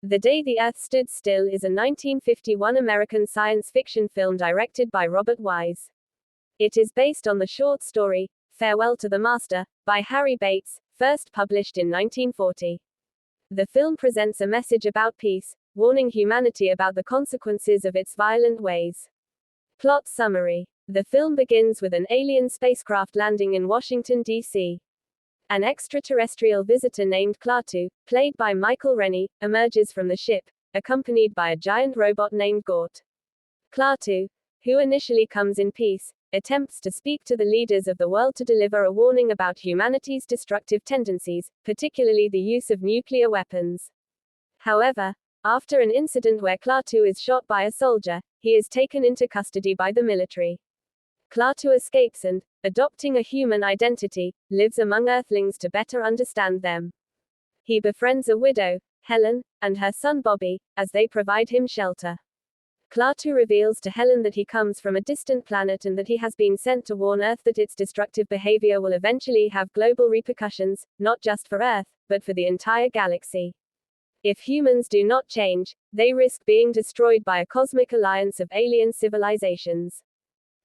The Day the Earth Stood Still is a 1951 American science fiction film directed by Robert Wise. It is based on the short story, Farewell to the Master, by Harry Bates, first published in 1940. The film presents a message about peace, warning humanity about the consequences of its violent ways. Plot summary. The film begins with an alien spacecraft landing in Washington, D.C. An extraterrestrial visitor named Klaatu, played by Michael Rennie, emerges from the ship, accompanied by a giant robot named Gort. Klaatu, who initially comes in peace, attempts to speak to the leaders of the world to deliver a warning about humanity's destructive tendencies, particularly the use of nuclear weapons. However, after an incident where Klaatu is shot by a soldier, he is taken into custody by the military. Klaatu escapes and, adopting a human identity, lives among Earthlings to better understand them. He befriends a widow, Helen, and her son Bobby, as they provide him shelter. Klaatu reveals to Helen that he comes from a distant planet and that he has been sent to warn Earth that its destructive behavior will eventually have global repercussions, not just for Earth, but for the entire galaxy. If humans do not change, they risk being destroyed by a cosmic alliance of alien civilizations.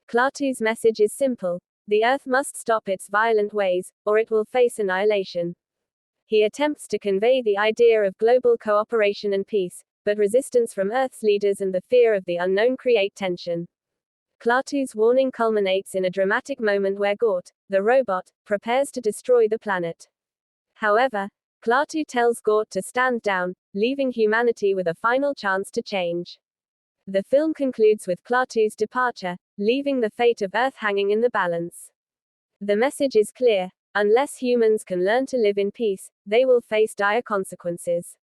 Klaatu's message is simple: the Earth must stop its violent ways, or it will face annihilation. He attempts to convey the idea of global cooperation and peace, but resistance from Earth's leaders and the fear of the unknown create tension. Klaatu's warning culminates in a dramatic moment where Gort, the robot, prepares to destroy the planet. However, Klaatu tells Gort to stand down, leaving humanity with a final chance to change. The film concludes with Klaatu's departure, leaving the fate of Earth hanging in the balance. The message is clear: unless humans can learn to live in peace, they will face dire consequences.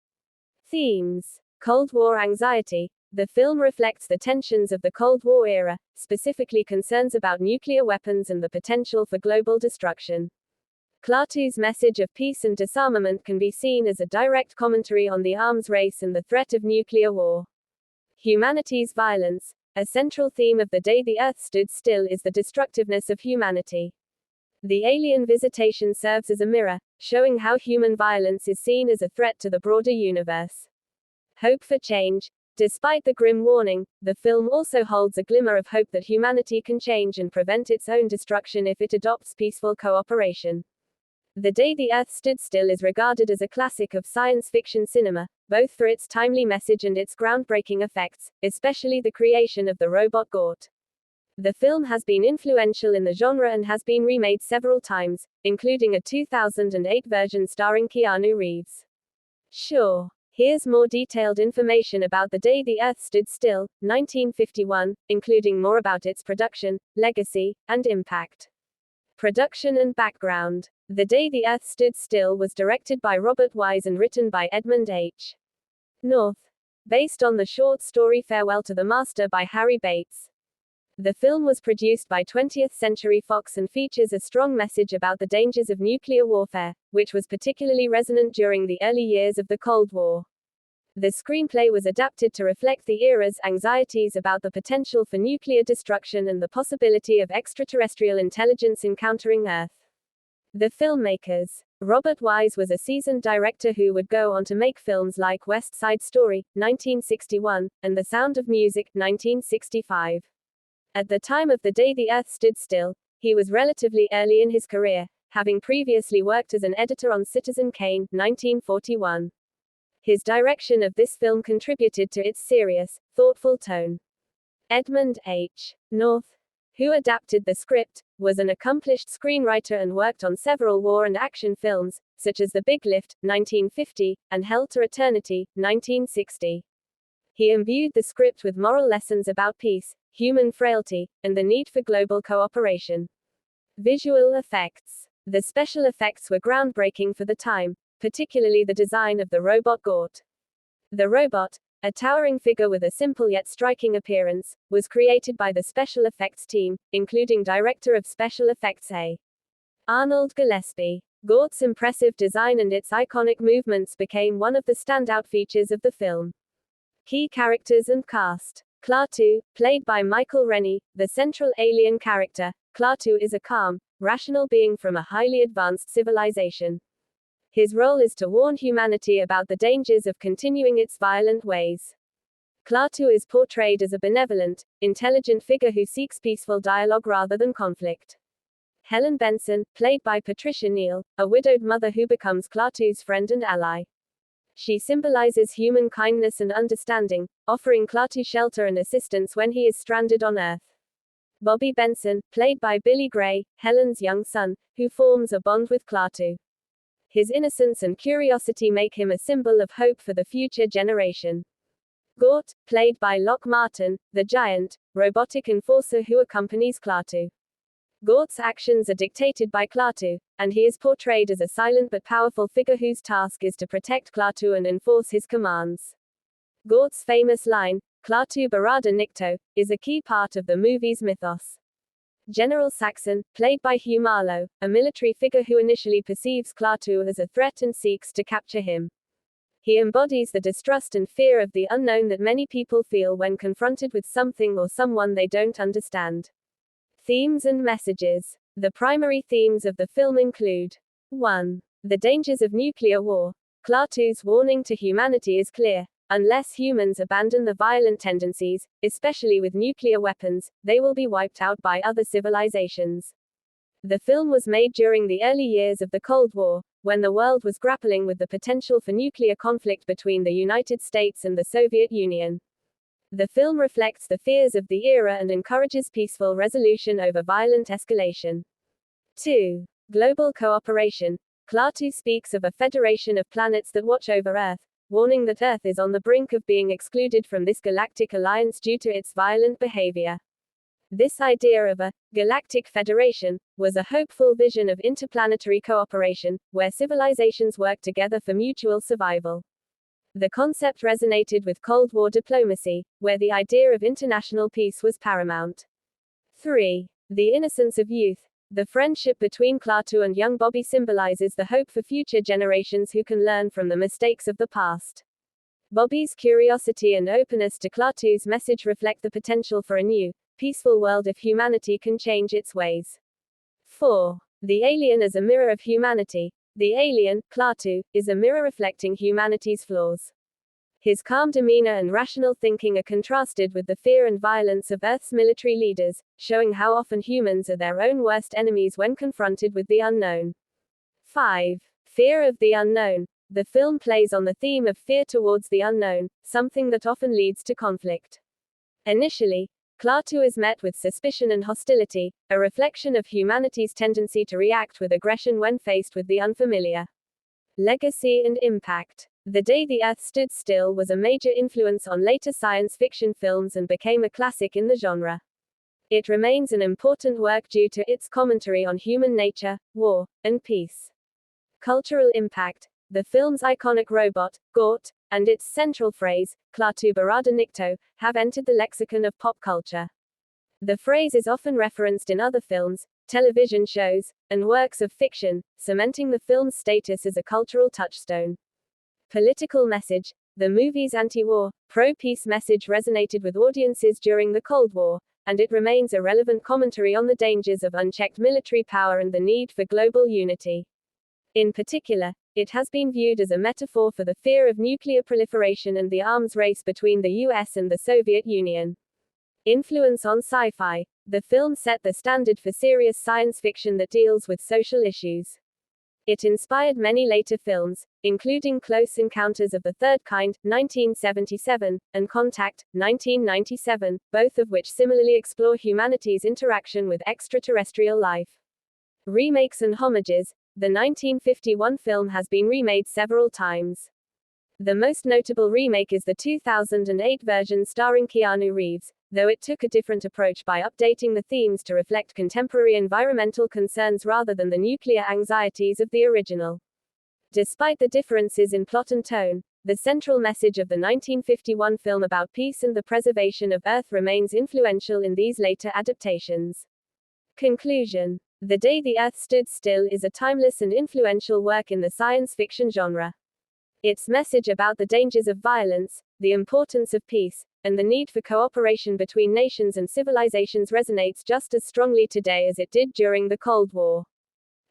Themes. Cold War anxiety. The film reflects the tensions of the Cold War era, specifically concerns about nuclear weapons and the potential for global destruction. Klaatu's message of peace and disarmament can be seen as a direct commentary on the arms race and the threat of nuclear war. Humanity's violence. A central theme of The Day the Earth Stood Still is the destructiveness of humanity. The alien visitation serves as a mirror, showing how human violence is seen as a threat to the broader universe. Hope for change. Despite the grim warning, the film also holds a glimmer of hope that humanity can change and prevent its own destruction if it adopts peaceful cooperation. The Day the Earth Stood Still is regarded as a classic of science fiction cinema, both for its timely message and its groundbreaking effects, especially the creation of the robot Gort. The film has been influential in the genre and has been remade several times, including a 2008 version starring Keanu Reeves. Sure. Here's more detailed information about The Day the Earth Stood Still, 1951, including more about its production, legacy, and impact. Production and background. The Day the Earth Stood Still was directed by Robert Wise and written by Edmund H. North. Based on the short story Farewell to the Master by Harry Bates. The film was produced by 20th Century Fox and features a strong message about the dangers of nuclear warfare, which was particularly resonant during the early years of the Cold War. The screenplay was adapted to reflect the era's anxieties about the potential for nuclear destruction and the possibility of extraterrestrial intelligence encountering Earth. The filmmakers. Robert Wise was a seasoned director who would go on to make films like West Side Story, 1961, and The Sound of Music, 1965. At the time of The Day the Earth Stood Still, he was relatively early in his career, having previously worked as an editor on Citizen Kane, 1941. His direction of this film contributed to its serious, thoughtful tone. Edmund H. North, who adapted the script, was an accomplished screenwriter and worked on several war and action films, such as The Big Lift, 1950, and Hell to Eternity, 1960. He imbued the script with moral lessons about peace, human frailty, and the need for global cooperation. Visual effects. The special effects were groundbreaking for the time, particularly the design of the robot Gort. The robot, a towering figure with a simple yet striking appearance, was created by the special effects team, including director of special effects A. Arnold Gillespie. Gort's impressive design and its iconic movements became one of the standout features of the film. Key characters and cast. Klaatu, played by Michael Rennie, the central alien character. Klaatu is a calm, rational being from a highly advanced civilization. His role is to warn humanity about the dangers of continuing its violent ways. Klaatu is portrayed as a benevolent, intelligent figure who seeks peaceful dialogue rather than conflict. Helen Benson, played by Patricia Neal, a widowed mother who becomes Klaatu's friend and ally. She symbolizes human kindness and understanding, offering Klaatu shelter and assistance when he is stranded on Earth. Bobby Benson, played by Billy Gray, Helen's young son, who forms a bond with Klaatu. His innocence and curiosity make him a symbol of hope for the future generation. Gort, played by Locke Martin, the giant, robotic enforcer who accompanies Klaatu. Gort's actions are dictated by Klaatu, and he is portrayed as a silent but powerful figure whose task is to protect Klaatu and enforce his commands. Gort's famous line, Klaatu Barada Nikto, is a key part of the movie's mythos. General Saxon, played by Hugh Marlowe, a military figure who initially perceives Klaatu as a threat and seeks to capture him. He embodies the distrust and fear of the unknown that many people feel when confronted with something or someone they don't understand. Themes and messages. The primary themes of the film include 1. The dangers of nuclear war. Klaatu's warning to humanity is clear. Unless humans abandon the violent tendencies, especially with nuclear weapons, they will be wiped out by other civilizations. The film was made during the early years of the Cold War, when the world was grappling with the potential for nuclear conflict between the United States and the Soviet Union. The film reflects the fears of the era and encourages peaceful resolution over violent escalation. 2. Global cooperation. Klaatu speaks of a federation of planets that watch over Earth, warning that Earth is on the brink of being excluded from this galactic alliance due to its violent behavior. This idea of a galactic federation was a hopeful vision of interplanetary cooperation, where civilizations work together for mutual survival. The concept resonated with Cold War diplomacy, where the idea of international peace was paramount. 3. The innocence of youth. The friendship between Klaatu and young Bobby symbolizes the hope for future generations who can learn from the mistakes of the past. Bobby's curiosity and openness to Klaatu's message reflect the potential for a new, peaceful world if humanity can change its ways. 4. The alien as a mirror of humanity. The alien, Klaatu, is a mirror reflecting humanity's flaws. His calm demeanor and rational thinking are contrasted with the fear and violence of Earth's military leaders, showing how often humans are their own worst enemies when confronted with the unknown. 5. Fear of the unknown. The film plays on the theme of fear towards the unknown, something that often leads to conflict. Initially, Klaatu is met with suspicion and hostility, a reflection of humanity's tendency to react with aggression when faced with the unfamiliar. Legacy and impact. The Day the Earth Stood Still was a major influence on later science fiction films and became a classic in the genre. It remains an important work due to its commentary on human nature, war, and peace. Cultural impact. The film's iconic robot, Gort, and its central phrase, Klaatu Barada Nikto, have entered the lexicon of pop culture. The phrase is often referenced in other films, television shows, and works of fiction, cementing the film's status as a cultural touchstone. Political message. The movie's anti-war, pro-peace message resonated with audiences during the Cold War, and it remains a relevant commentary on the dangers of unchecked military power and the need for global unity. In particular, it has been viewed as a metaphor for the fear of nuclear proliferation and the arms race between the US and the Soviet Union. Influence on sci-fi. The film set the standard for serious science fiction that deals with social issues. It inspired many later films, including Close Encounters of the Third Kind, 1977, and Contact, 1997, both of which similarly explore humanity's interaction with extraterrestrial life. Remakes and homages. The 1951 film has been remade several times. The most notable remake is the 2008 version starring Keanu Reeves, though it took a different approach by updating the themes to reflect contemporary environmental concerns rather than the nuclear anxieties of the original. Despite the differences in plot and tone, the central message of the 1951 film about peace and the preservation of Earth remains influential in these later adaptations. Conclusion. The Day the Earth Stood Still is a timeless and influential work in the science fiction genre. Its message about the dangers of violence, the importance of peace, and the need for cooperation between nations and civilizations resonates just as strongly today as it did during the Cold War.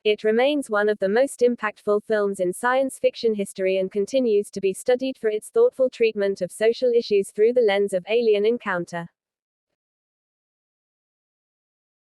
It remains one of the most impactful films in science fiction history and continues to be studied for its thoughtful treatment of social issues through the lens of alien encounter.